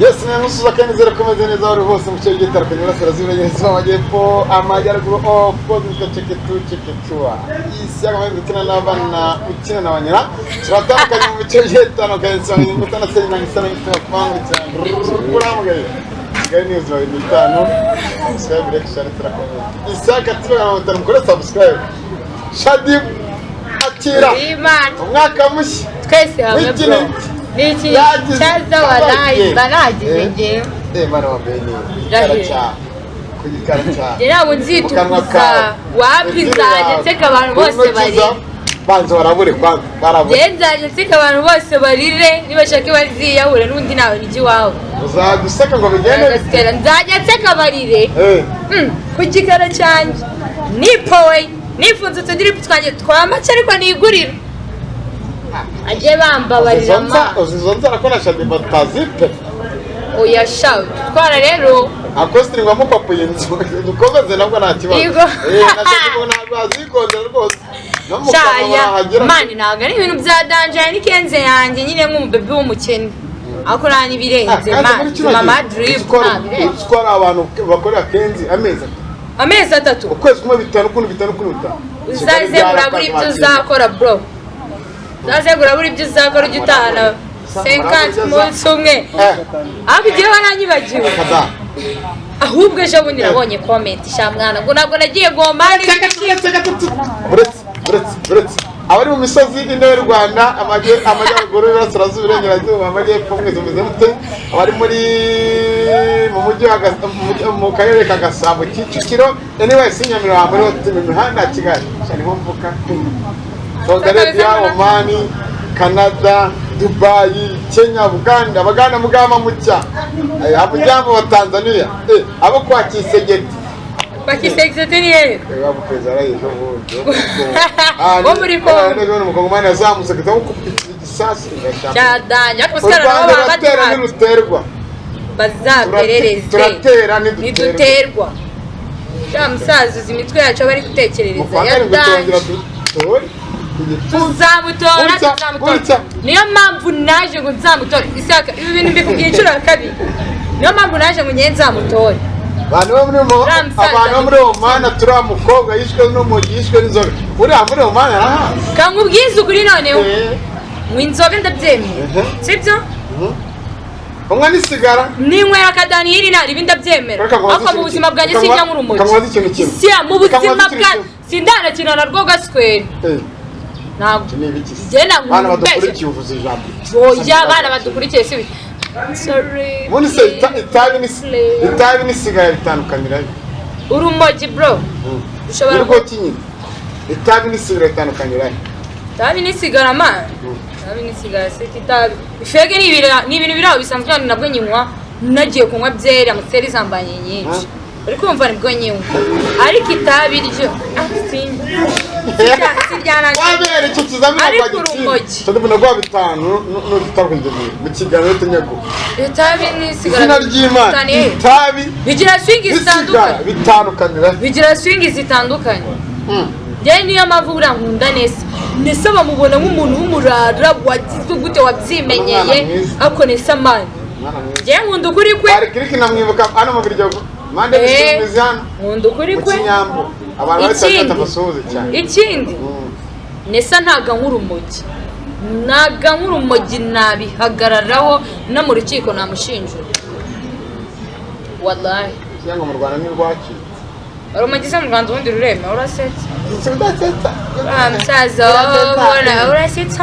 Yes, namusuza kandi zirakomeze neza bari hose mu cyo gitarukanye n'asarazibe neza amajyepfo amajyaruguru koze cheketua isi yabaye gukina n'abana ukina n'abanyira turatandukanye mu cyo gitarukanye cyane mutana seri na gisana bitwa kwangu cyane kuramugaye Kigali News wa 5 subscribe like share turakomeye isaka tibana mutana mukore subscribe Shadi atira umwaka mushya twese hamwe bro Niki chaza walayi banagize ngewe mara wabeni karacha kugikaracha Jera bunzituza wapizaje tseka abantu bose bari banzo barabure kwa barabure Yenzaje tseka abantu bose barire nibashake baziyahure nundi nawe niji wawe uzaduseka ngo bigende gaskera nzaje tseka barire kugikara cyanje nipowe nifunze tudiri twanje twamace ariko nigurira aje bambabarira ma uzizonza rakora shadi batazipe oya shawe twara rero akostringwa mu papo yenzo dukomeze nabwo nta kibazo nashaka ntabwo azikonda rwose no mu kanwa hagera mani naga ni ibintu bya danger ni kenze yanjye nyine nk'umubebe w'umukene akorana ibirenze mama drip twara abantu bakora kenzi amezi atatu ukwezi kumwe bitanu uzazegura buri byo uzakora bro uzazegura buri byo uzakora ugitana 50 munsi umwe aho igihe wananyibagiwe ahubwo ejo bundi nabonye comment shamwana ngo nabwo nagiye gomba buretse abari mu misozi ino y'u Rwanda amajyaruguru y'Iburasirazuba y'Iburengerazuba amajyepfo mwese meze mute abari mu mujyi mu karere ka Gasabo Kicukiro anyway Nyamirambo muri hoteli imihanda ya Kigali cyane nko mvuka Saudi Arabia, Oman, Canada, Dubai, Kenya, Uganda, Baganda mugama mucya abujyamo wa Tanzania abo kwa Kisegeti bakisegete ni yeye babukweza rayizo bo muri ko none mukongomani azamutse gitawukupita igisasi cyadanya kusikara nabo babatera n'uterwa bazaperereze turatera niduterwa ya musaza imitwe yacu bari gutekerereza yadanya tuzamutora niyo mpamvu naje ngo nzamutora isaka ibi bintu mbikubwiye inshuro ya kabiri niyo mpamvu naje ngo ngiye nzamutora abantu bo muri Omana turamukobwa yishwe n'umugi yishwe n'inzoga uriya muri Omana arahazi kankubwiza ukuri noneho mu inzoga ndabyemeye sibyo umwe nisigara ninywera akadaniyiri nari ibindi ndabyemera ariko mu buzima bwanjye sinjya nk'urumogi siya mu buzima bwanjye sindanakina na rwo gaswere ntabwo genda bana badukurikiye uvuze ijambo oya bana badukurikiye sibi sorry muri se itabi nisigara bitandukanira urumogi bro ushobora ko kinyine itabi nisigara bitandukanira itabi nisigara man itabi nisigara se itabi ifege ni ibintu biraho bisanzwe cyane nabwo nyinywa nagiye kunywa byeri amuseri zambanye nyinshi ariko umva nibwo nyinywa ariko itabi ryo wabere cyo kizamira kwa giti tadubona gwa bitanu no tutakwinjye mu kiganiro tunyago itabi nisigara ry'Imana itabi bigira swing zitandukanye bitandukanira bigira swing zitandukanye je niyo mavura nkunda nese bamubona nk'umuntu w'umurara wagize gute wabyimenyeye akonesa mani je nkunda ukuri kwe ari kiriki namwibuka hano mu biryo mande bisumizana nkunda ukuri kwe kinyambo abantu bari satata basuhuze cyane ikindi nesa ntaga nk'urumogi nabihagararaho no mu rukiko namushinjura wallahi cyangwa mu Rwanda ni rwaki urumogi se mu Rwanda ubundi rurema urasetse sindateta msaza bona urasetse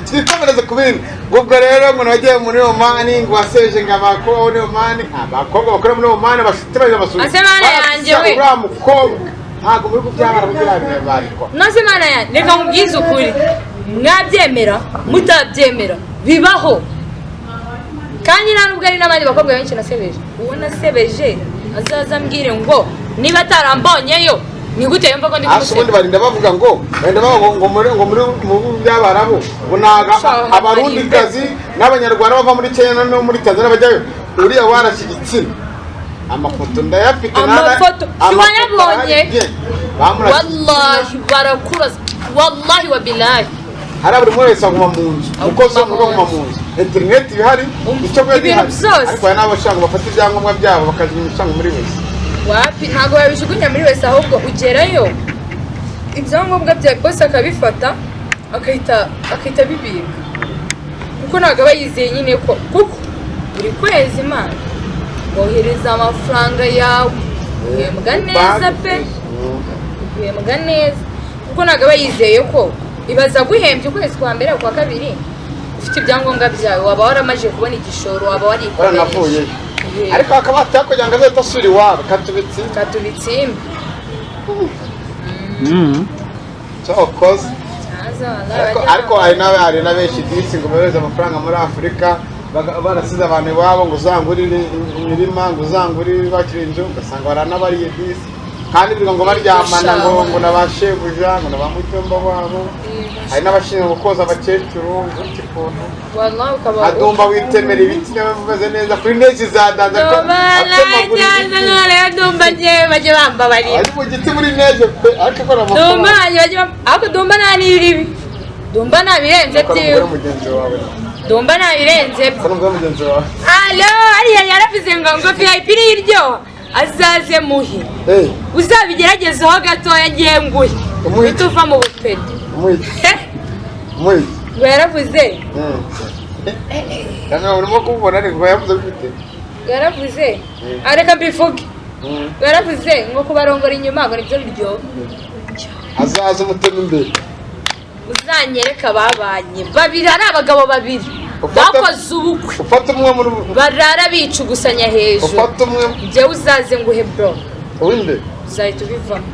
twikomereze kubindi ubwo rero ngo nagiye muri Oman ngo waseje ngabako muri Oman abakobwa bakora muri Oman bashitiraje basubiza asemana yanje we uramukobwa ntago muri kubyabara kubyabira bariko nasemana yanje reka mubwize ukuri mwabyemera mutabyemera bibaho kandi nubwo ari nabandi bakobwa benshi nasebeje uwo nasebeje azaza mbwire ngo niba tarambonyeyo ni gute yumva ko ndi kumuseba ubundi barinda bavuga ngo wenda ngo muri mu by'abarabu unaga abarundi kazi n'abanyarwanda bava muri Kenya no muri Tanzania bajyayo uriya warashigitsina amafoto ndayafite amafoto siwayabonye wallahi barakuraza wallahi wa billahi hari buri wese aguma mu nzu umukozi aguma mu nzu internet bihari icyo bwe bihari ariko hari n'abashaka bafata ibyangombwa byabo bakazimisha muri wese wapi ntago babijugunya muri wese ahubwo ugerayo ibyangombwa bya bose akabifata akahita bibika kuko ntago aba yizeye nyine ko kuko buri kwezi Imana wohereza amafaranga yawe uhembwa neza pe uhembwa neza kuko ntago aba yizeye ko ibaza guhembye ukwezi kwa mbere kwa kabiri ufite ibyangombwa byawe waba waramaje kubona igishoro waba warikoreye ariko akaba atakugira ngo azahita asura iwabo katubitsimbe cyakoze ariko hari na benshi disi ngo bohereze amafaranga muri Afurika barasize abantu iwabo ngo uzangurire imirima ngo uzangurire bakiri inzu ugasanga baranabariye disi kandi bivuga ngo baryamana ngo nabashebuja ngo nabamutumba wabo hari n'abashinzwe gukoza abakecuru gutyo kuntu wallahi ukaba adumba witemera ibiti n'abavuze neza kuri nezi zadanza ko adumba je baje bambabarira ari mu giti muri neje pe ariko ko namakuru dumba baje ako dumba nani iribi dumba nabirenze byiwe dumba nabirenze ko numva mugenzi wawe allo ari yaravuze ngo VIP iryo azaze muhi uzabigeragezeho gatoya ngiye nguye bituva mu bupede muhi yaravuze kana urimo kubona ariko yavuze gute yaravuze areka mbivuge yaravuze ngo kubarongora inyuma ngo nibyo biryo azaza umutema imbere uzanyereka babanye babiri ari abagabo babiri bakoze ubukwe ufata umwe muri barara bicugusanya hejuru ufata umwe je uzaze nguhe bro winde uzahita ubivamo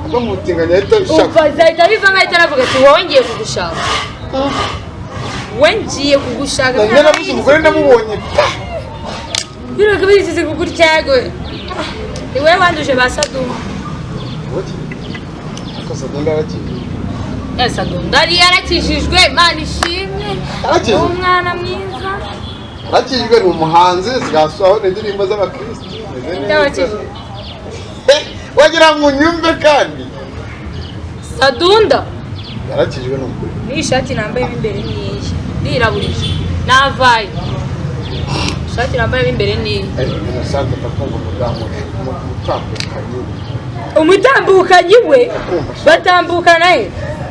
aba mutinganya ahita bishaka uzahita bivamo ahita aravuga ati wowe ngiye kugushaka ngiye kugushaka narabuze umugore ndamubonye biroga bizize kuguryagwe ni wowe wanduje ba Saduma ko Saduma arakije Saduma yari yarakijijwe Imana ishimwe umwana mwiza arakijijwe ni umuhanzi zigasoho n'indirimbo z'abakristo wagira ngo nyumve kandi Sadunda yarakijijwe n'ukuri ni ishati nambaye imbere niyi niraburije navaye ishati nambaye imbere niyi nasanga takumva umutambukanyi we batambukana he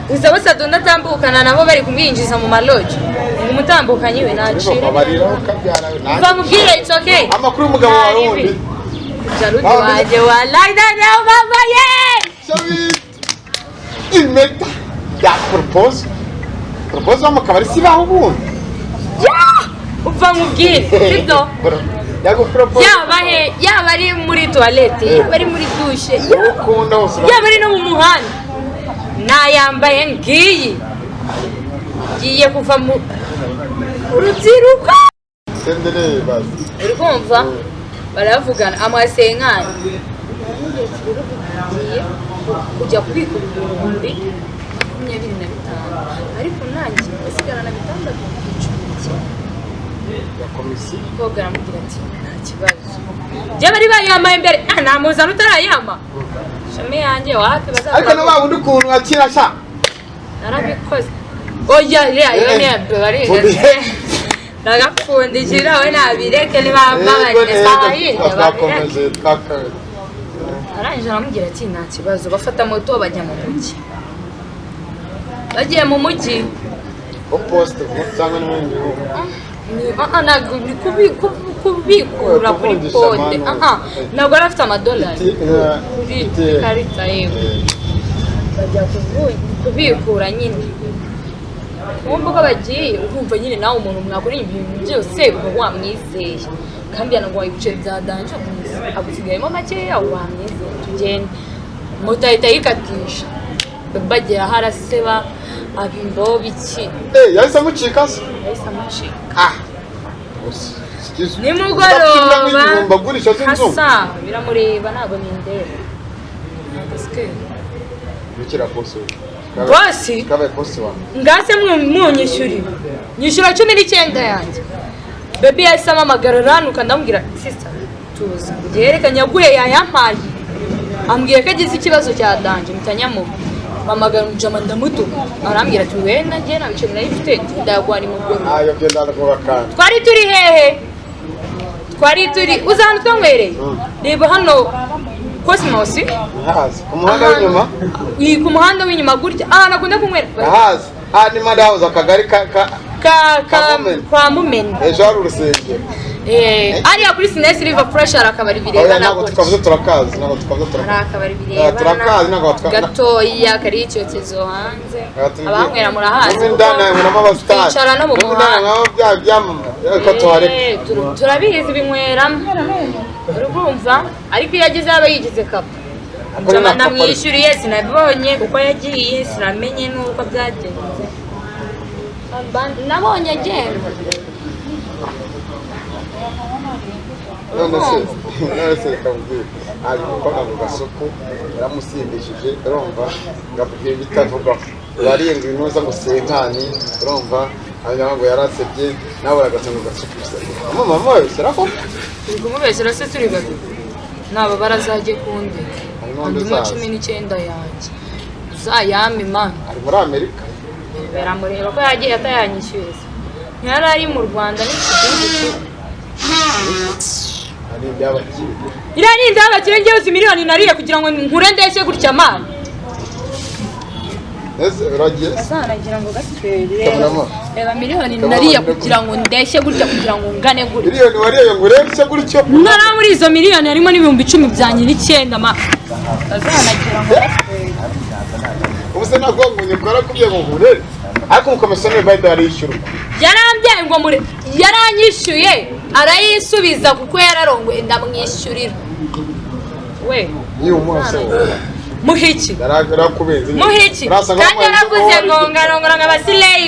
gusa bose Sadunda atambukana nabo bari kumwinjiza mu maloje ngo umutambukanyi we nacira bamubwire it's okay amakuru y'umugabo wawe wundi Jarudi waje wallahi nao baba ye impeta ya propose mu kabari sibaho ubundi uva mubwire sibyo yaba ari muri toilette yaba ari muri douche yaba ari no mu muhanda nayambaye ngiyi giye kuva mu rubyiruko uri kumva baravugana amasenkani kujya kubika ibihumbi 25 ariko nanjye asigarana 6 ya komisiyo koga aramubwira ati nta kibazo je bari bayambaye imbere nta muzana utarayama shame yanjye wapi bazaka ariko no babundi ukuntu akira sha narabikoze oya ne bari nagakundikira we nabireke ni bambabanye sahi twakomeje twakawe aranje aramubwira ati nta kibazo bafata moto bajya mu mujyi bagiye mu mujyi oposte cyangwa n'ibindi ni kubikura kuri kode ntabwo ari afite amadolari kuri karita yewe bajya kubikura nyine wumva ko bagiye urumva nyine nawe umuntu mwakora ibintu byose uba wamwizeye kandi yanagwaye ibiceri bya danje agusigayemo makeya wamwizeye tugende moto ahita yikatisha bagera haraseba abimbo biki yahise amucika se nimugoroba hasa biramureba ntabwo nindeba bikira bosi bosi ngase munyishyurira nyishyura 19 yanjye baby yahise amamagara ranuka ndamubwira sister tuzi yerekanye yaguye yayampaye ambwiye ko agize ikibazo cya danje mutanyamuka mpamagara umujama ndamutuka arambwira ati we nagiye nabiceri nayo ifite ndagwani mu bworo ayo byenda kuba kandi twari turi hehe twari turi uzana twangwereye reba hano Cosmos hazi ku muhanda w'inyuma ku muhanda w'inyuma gutya nakunda kunywera hazi ni madhouse akagari kwa Mumeni ejo hari urusengero ariya kuri Sinesi River Fresh arakabari bireba ntabwo tukavuze turakazi ntabwo tukavuze arakabari bireba turakazi ntabwo gatoya kari icyokezo hanze abanywera murahazi ndana murama abastari icara no mu muhanda bya byamama ko tuhareka turabizi binyweramo urumva ariko iyo ageze aba yigize kapa njama namwishyuriye sinabibonye kuko yagiye sinamenye nuko byagenze nabonye agenda none se kabwira ari gukora mu gasoko yaramusimbishije urumva ngabwiye bitavuga barindwi inoza ngo senkani urumva hanyuma ngo yarasebye nawe aragasanga gasoko mama wese rako kumubesera se turi babiri naba barazaje kundi ndimo 19 yanjye uzayame man ari muri Amerika beramureba ko yagiye atayanyishyuye ntiyari ari mu Rwanda n'ikindi ari byabakire irani ndabakire ngiye uzi miliyoni nariye kugira ngo nkure ndeshye gutya amana ese uragiye asanagira ngo gasipere reba miliyoni nariye kugira ngo ndeshye gutya kugira ngo ngane gutya miliyoni wariye ngo ureshye gutyo nara muri izo miliyoni harimo n'ibihumbi 10 byanyu n'icyenda ma asanagira ngo gasipere ubuse ntabwo ngukora kubye ngo nkure ariko umukomisiyoni bayida arishyura yarambyaye ngo mure yaranyishyuye arayisubiza kuko yararongwe ndamwishyurira we y'umuso muhiki yarakubenze muhiki kandi yaravuze ngo ngarongora ngabasileyi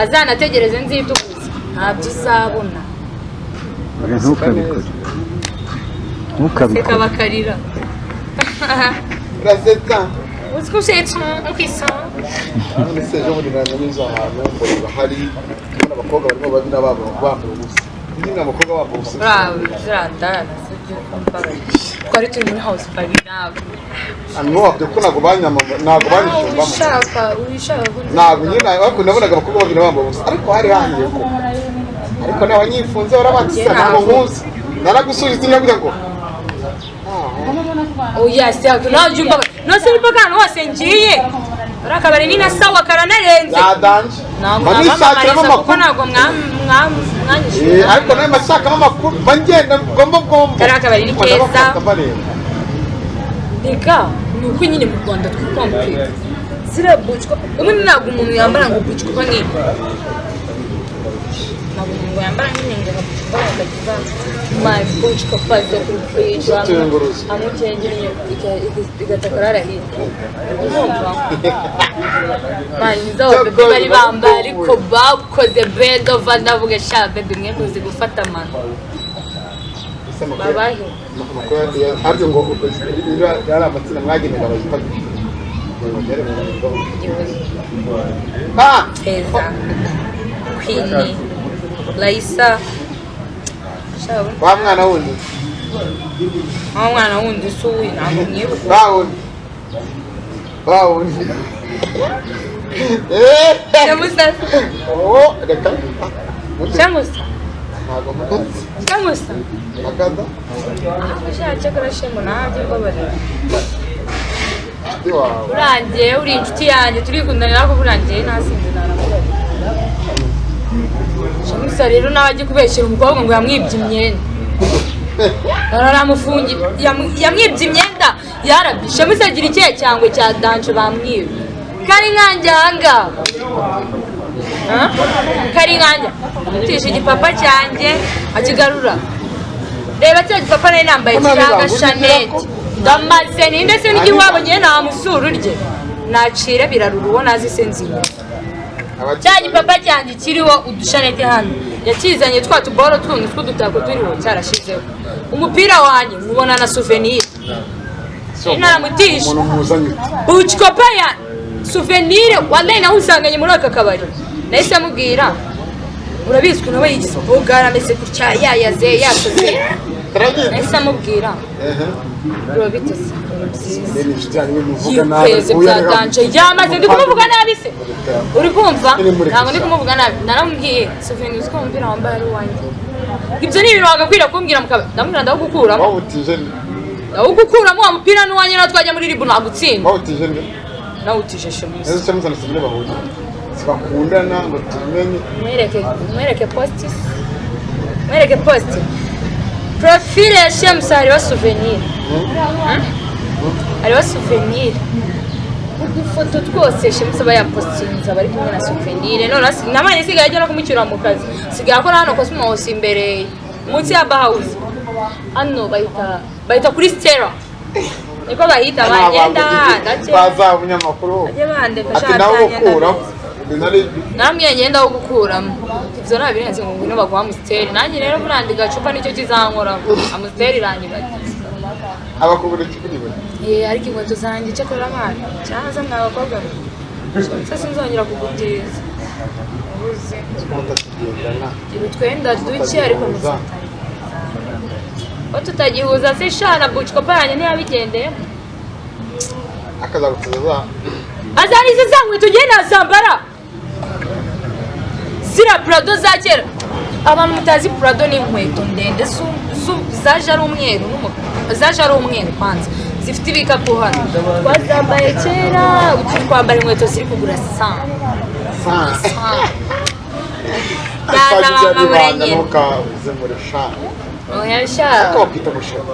azanategereze nzitukuze ntabyo uzabona ntukabikore bakarira raseta uziko usetsa ukisa none se ejo bundi nari n'izo ahantu mbona hari abakobwa barimo babina babo bambaye ubusa nyine abakobwa bambaye ubusa bravo zirandana sibyo twari turi muri house party nawe wabyo ko ntabwo banyishyumbamo urishaka ntabwo nyine ariko nabonaga abakobwa babina bambaye ubusa ariko hari hangiye ko ariko n'abanyifunze barabatisa ntabwo nkuzi naragusubiza inavuga ngo yes yako najumba no silipa kana wose ngiye arakabari nina sawa karanarenze yadanje manishakira amakuru ntabwo mwanyishyura ariko nawe mashakamo amakuru bangenda gombo arakabari ni keza nika nuko nyine mu Rwanda twikomplete zira buchko umwe ntabwo umuntu yambara ngo buchko nk'ibi ntabwo umuntu yambara nk'inyenga bakagiza my buchko pazo kuri page amucyengereye igatakarara hirya manizo bebe bari bambara ariko bakoze bed of ndavuga sha bebe mwe muzi gufata amano babahe ariko ngo yari amatsina mwagenera abazifata Teza Queen Laisa wa mwana wundi suwi ntabwo mwibuka bawundi Yamusa reka Cyangwa Magada Ashaka karashemo ntabyo mbabare Wow. Urangiye uri inshuti yanjye turikundana nako urangiye nasinze narakubara Shamusa rero nabaje kubeshera umukobwa ngo yamwibye imyenda Aramufungi yamwibye imyenda yarabye Shamusa agira ikihe cyangwa cya danje bamwibe Kari nkanje hanga Kari nkanje Tishe igipapa cyanjye akigarura Reba cyo gipapa nari nambaye cyanga Chanel Damaze ninde se n'igiwabo ngiye namusura urye nacira birarura uwo nazi senziye Cyanyi papa cyanjye kiriho udushanete hano yakizanye twa tuboro twuntu tw'udutako turiho cyarashizeho umupira wanjye mubona na souvenir Naramutisha Uchikopa ya souvenir wallahi naho usanganye muri aka kabari nahise amubwira urabizwe nawe yigise bogara ameze gutya yayaze yasoze taragiye ese amubwira bro bitese ni inshuti muvuga nabi yikweze byaganje yamaze ndi kumuvuga nabi se uri kumva ntabwo ndi kumuvuga nabi naramubwiye Sofeni uziko umupira wambaye ari wanjye ibyo ni ibintu wagakwira kumbwira mukaba ndamubwira ndagukuramo wawutije ndagukuramo wa mupira n'uwanjye na twajya muri ribu nagutsinda wawutije nde nawutije shemusi ese cyamuzana sibire bahuje bakundana ngo tumenye mwereke post profile ya Shemusi hariho souvenir hariho souvenir udufoto twose Shemusi aba yapostinze abari kumwe na souvenir none namanye sigaye ajya no kumucyura mu kazi sigaye akora hano Cosmos imbere munsi ya House hano bahita kuri Stella niko bahita bagenda ndake baza umunyamakuru ajye bande ati nawe ukura namwe ngenda wo gukuramo ivyo nabirenze ngo ngwino bagwa Amusteri nanjye rero burandika gacupa nicyo kizankora Amusteri iranyibagiza abakubura kikuriwe ariko inkweto zanjye cyakora amana cyaza mwa bakobwa sasa sinzongera kugutiza ubuze twenda duke ariko tutagihuza se shana buchko panye ntiyabigendeye akazaguteza azarize zangwe tugenda Zambara zira Prado za kera abantu mutazi Prado ni inkweto ndende zaje ari umweru zaje ari umweru kwanza zifite ibikapu hano twazambaye kera uti twambara inkweto ziri kugura 100 Twagiye bibanda nukaze muri shana oya shana kopita mushaka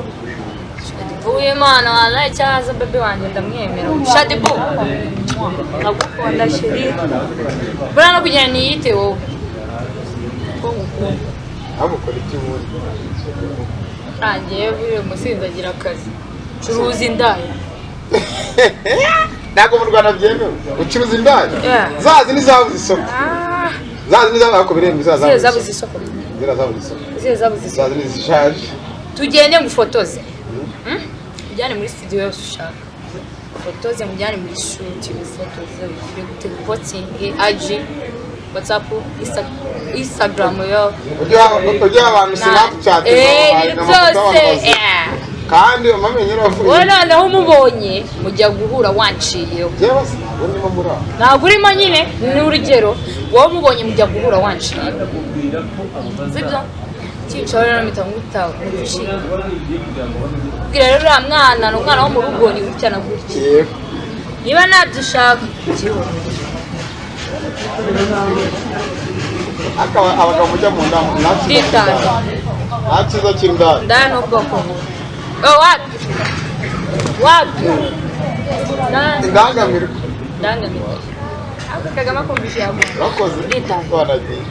uyu mwana wala cyaza bebe wanjye ndamwemera shadibu nagukunda shiri bura no kujyana niyite wowe abukora iki muri rangiye buri musinzi agira akazi curuza indaya ntabwo mu Rwanda byemewe ucuruza indaya zazi ni zabuze isoko zazi ni zabuze birembe zabuze isoko zabuze isoko zazi ni zishaje tugende ngufotoze mujyane muri studio yose ushaka fotoze mujyane muri shoot ibifotoze biri gutega posting IG WhatsApp Instagram yo ujya abantu Snapchat byose kandi umamenye ravuye wala naho umubonye mujya guhura wanciyeho yewe sinabonye muri aho ntabwo urimo nyine ni urugero wowe umubonye mujya guhura wanciye sibyo cyicaro rero mitanguta uruci bwira rero mwana n'umwana wo mu rugo ni ucyana gutya niba nabyushaka akaba abagabo mujya mu ndamu nakiza cy'indaya ndaya no bwoko wapi indangamirwa aka kagama kumvisha yabo bakoze banagiye